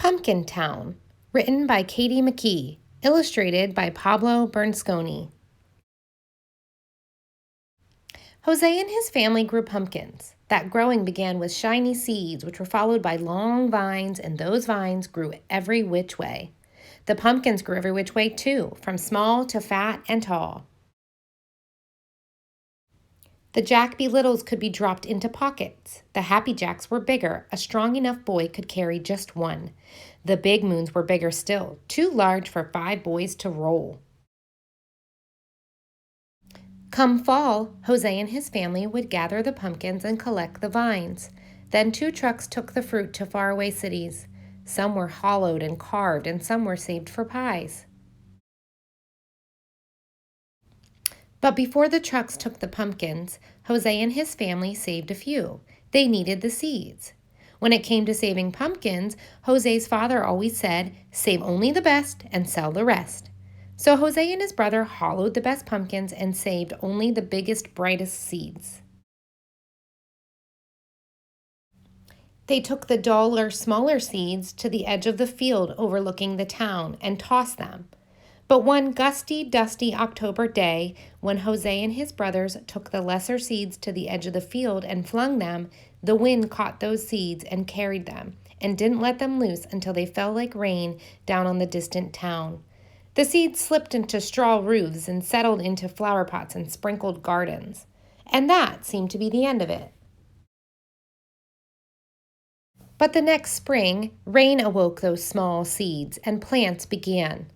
Pumpkin Town, written by Katie McKee, illustrated by Pablo Bernasconi. Jose and his family grew pumpkins. That growing began with shiny seeds, which were followed by long vines, and those vines grew every which way. The pumpkins grew every which way, too, from small to fat and tall. The Jack Be Littles could be dropped into pockets. The Happy Jacks were bigger. A strong enough boy could carry just one. The Big Moons were bigger still, too large for 5 boys to roll. Come fall, Jose and his family would gather the pumpkins and collect the vines. Then 2 trucks took the fruit to faraway cities. Some were hollowed and carved, and some were saved for pies. But before the trucks took the pumpkins, Jose and his family saved a few. They needed the seeds. When it came to saving pumpkins, Jose's father always said, "Save only the best and sell the rest." So Jose and his brother hollowed the best pumpkins and saved only the biggest, brightest seeds. They took the duller, smaller seeds to the edge of the field overlooking the town and tossed them. But one gusty, dusty October day, when Jose and his brothers took the lesser seeds to the edge of the field and flung them, the wind caught those seeds and carried them, and didn't let them loose until they fell like rain down on the distant town. The seeds slipped into straw roofs and settled into flower pots and sprinkled gardens. And that seemed to be the end of it. But the next spring, rain awoke those small seeds, and plants began.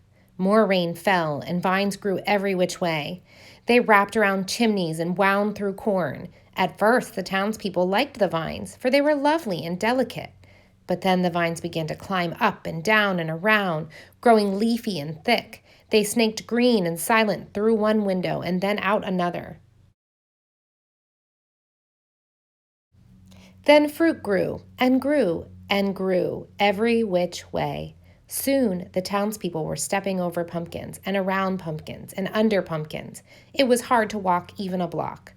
More rain fell, and vines grew every which way. They wrapped around chimneys and wound through corn. At first, the townspeople liked the vines, for they were lovely and delicate. But then the vines began to climb up and down and around, growing leafy and thick. They snaked green and silent through one window and then out another. Then fruit grew and grew and grew every which way. Soon the townspeople were stepping over pumpkins and around pumpkins and under pumpkins. It was hard to walk even a block.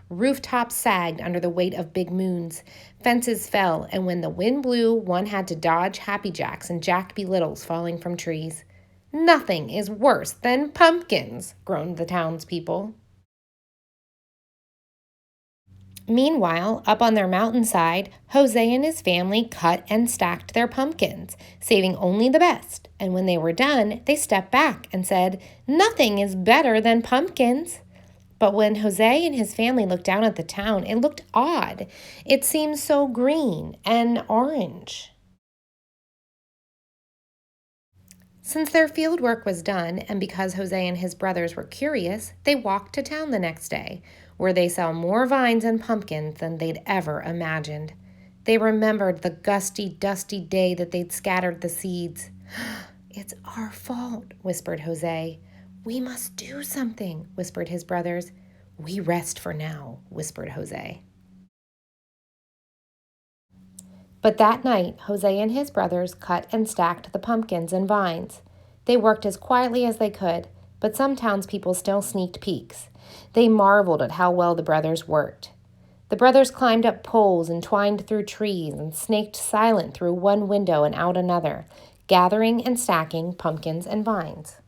Rooftops sagged under the weight of big moons. Fences fell, and when the wind blew, one had to dodge Happy Jacks and Jack Be Littles falling from trees. "Nothing is worse than pumpkins," groaned the townspeople. Meanwhile, up on their mountainside, Jose and his family cut and stacked their pumpkins, saving only the best. And when they were done, they stepped back and said, "Nothing is better than pumpkins." But when Jose and his family looked down at the town, it looked odd. It seemed so green and orange. Since their field work was done, and because Jose and his brothers were curious, they walked to town the next day, where they saw more vines and pumpkins than they'd ever imagined. They remembered the gusty, dusty day that they'd scattered the seeds. "It's our fault," whispered Jose. "We must do something," whispered his brothers. "We rest for now," whispered Jose. But that night, Jose and his brothers cut and stacked the pumpkins and vines. They worked as quietly as they could, but some townspeople still sneaked peeks. They marveled at how well the brothers worked. The brothers climbed up poles and twined through trees and snaked silent through one window and out another, gathering and stacking pumpkins and vines.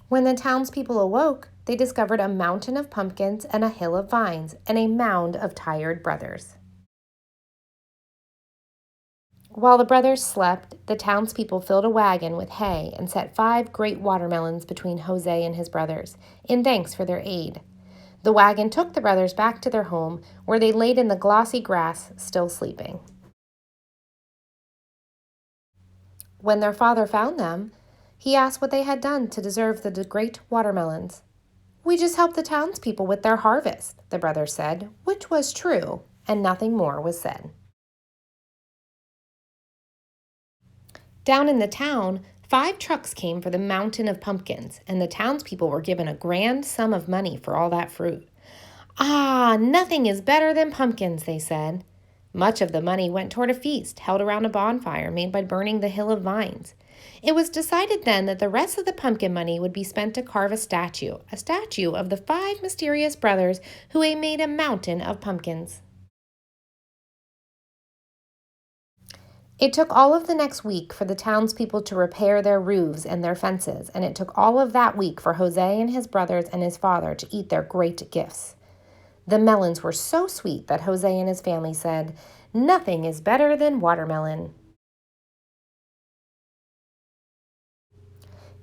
When the townspeople awoke, they discovered a mountain of pumpkins and a hill of vines and a mound of tired brothers. While the brothers slept, the townspeople filled a wagon with hay and set 5 great watermelons between Jose and his brothers, in thanks for their aid. The wagon took the brothers back to their home, where they laid in the glossy grass, still sleeping. When their father found them, he asked what they had done to deserve the great watermelons. "We just helped the townspeople with their harvest," the brothers said, which was true, and nothing more was said. Down in the town, 5 trucks came for the mountain of pumpkins, and the townspeople were given a grand sum of money for all that fruit. "Ah, nothing is better than pumpkins," they said. Much of the money went toward a feast held around a bonfire made by burning the hill of vines. It was decided then that the rest of the pumpkin money would be spent to carve a statue of the 5 mysterious brothers who had made a mountain of pumpkins. It took all of the next week for the townspeople to repair their roofs and their fences, and it took all of that week for Jose and his brothers and his father to eat their great gifts. The melons were so sweet that Jose and his family said, "Nothing is better than watermelon."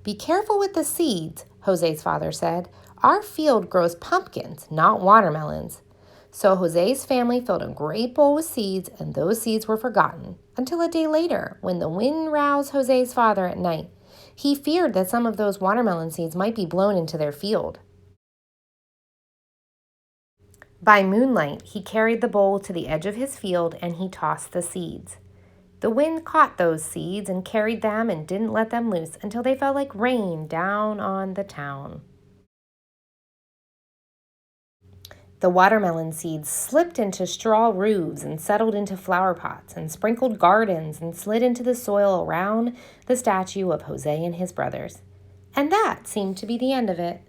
"Be careful with the seeds," Jose's father said. "Our field grows pumpkins, not watermelons." So Jose's family filled a great bowl with seeds, and those seeds were forgotten until a day later when the wind roused Jose's father at night. He feared that some of those watermelon seeds might be blown into their field. By moonlight, he carried the bowl to the edge of his field and he tossed the seeds. The wind caught those seeds and carried them and didn't let them loose until they fell like rain down on the town. The watermelon seeds slipped into straw roofs and settled into flower pots and sprinkled gardens and slid into the soil around the statue of Jose and his brothers. And that seemed to be the end of it.